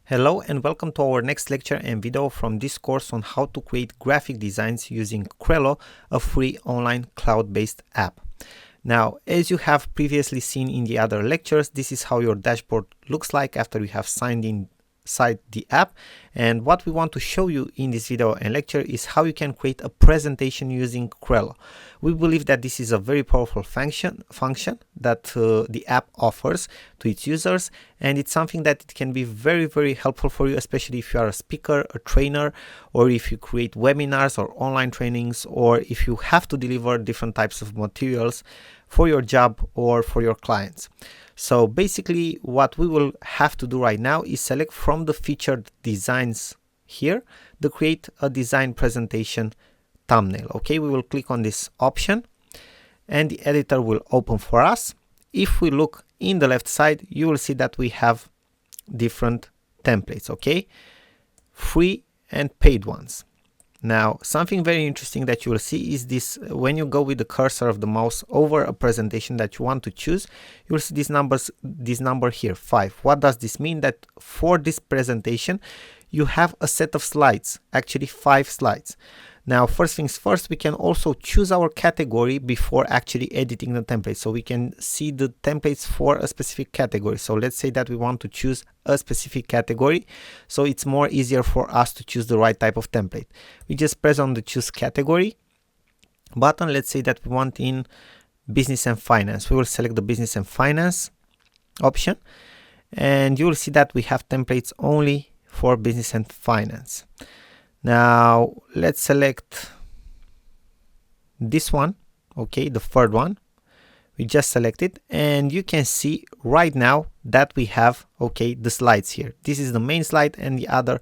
Hello and welcome to our next lecture and video from this course on how to create graphic designs using Crello, a free online cloud-based app. Now, as you have previously seen in the other lectures, this is how your dashboard looks like after you have signed inside the app. And what we want to show you in this video and lecture is how you can create a presentation using Crello. We believe that this is a very powerful function that the app offers to its users, and it's something that it can be very helpful for you, especially if you are a speaker, a trainer, or if you create webinars or online trainings, or if you have to deliver different types of materials for your job or for your clients. So basically what we will have to do right now is select from the featured designs here to create a design presentation thumbnail. Okay, we will click on this option and the editor will open for us. If we look in the left side, you will see that we have different templates, okay, free and paid ones. Now, something very interesting that you will see is this: when you go with the cursor of the mouse over a presentation that you want to choose, you will see these numbers, this number here, 5. What does this mean? That for this presentation, you have a set of slides, actually 5 slides. Now, first things first, we can also choose our category before actually editing the template. So we can see the templates for a specific category. So let's say that we want to choose a specific category. So it's more easier for us to choose the right type of template. We just press on the choose category button. Let's say that we want in business and finance. We will select the business and finance option. And you will see that we have templates only for business and finance. Now let's select this one, okay, the third one. We just select it, and you can see right now that we have, okay, the slides here. This is the main slide and the other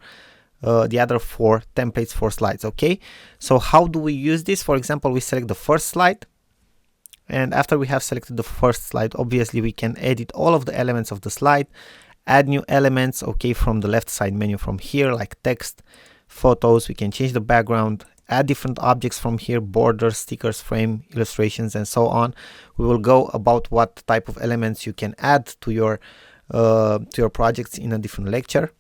4 templates for slides. Okay, so how do we use this? For example, we select the first slide, and after we have selected the first slide, obviously we can edit all of the elements of the slide, add new elements, okay, from the left side menu from here, like text, photos. We can change the background, add different objects from here, borders, stickers, frame, illustrations, and so on. We will go about what type of elements you can add to your projects in a different lecture.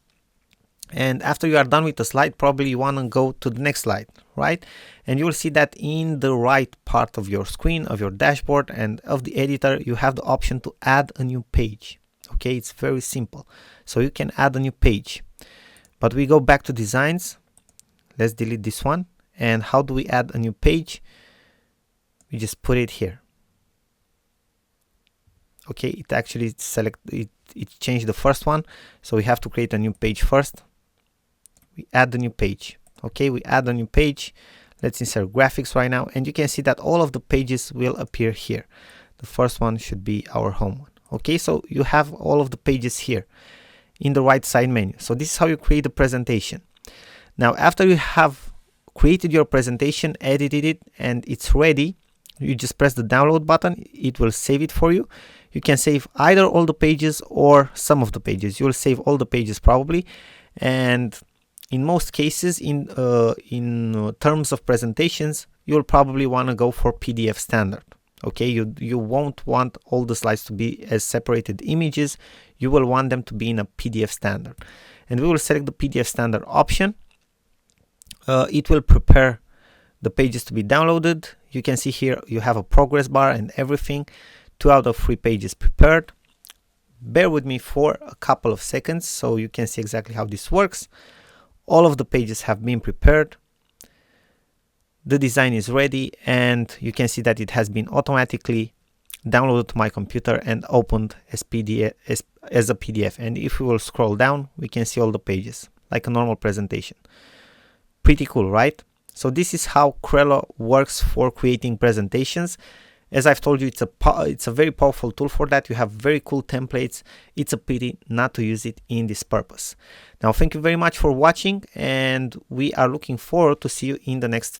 And after you are done with the slide, probably you want to go to the next slide, right? And you will see that in the right part of your screen, of your dashboard and of the editor, you have the option to add a new page. Okay, it's very simple. So you can add a new page. But we go back to designs. Let's delete this one. And how do we add a new page? We just put it here. Okay, it actually it changed the first one. So we have to create a new page first. We add the new page. Okay, we add a new page. Let's insert graphics right now. And you can see that all of the pages will appear here. The first one should be our home one. Okay, so you have all of the pages here in the right side menu. So this is how you create a presentation. Now, after you have created your presentation, edited it, and it's ready, you just press the download button. It will save it for you. You can save either all the pages or some of the pages. You will save all the pages probably. And in most cases, in terms of presentations, you'll probably want to go for PDF standard. Okay, you won't want all the slides to be as separated images. You will want them to be in a PDF standard. And we will select the PDF standard option. It will prepare the pages to be downloaded. You can see here you have a progress bar and everything. 2 out of 3 pages prepared. Bear with me for a couple of seconds so you can see exactly how this works. All of the pages have been prepared. The design is ready, and you can see that it has been automatically downloaded to my computer and opened as a PDF. And if we will scroll down, we can see all the pages like a normal presentation. Pretty cool, right? So this is how Crello works for creating presentations. As I've told you, it's a very powerful tool for that. You have very cool templates. It's a pity not to use it in this purpose. Now, thank you very much for watching, and we are looking forward to see you in the next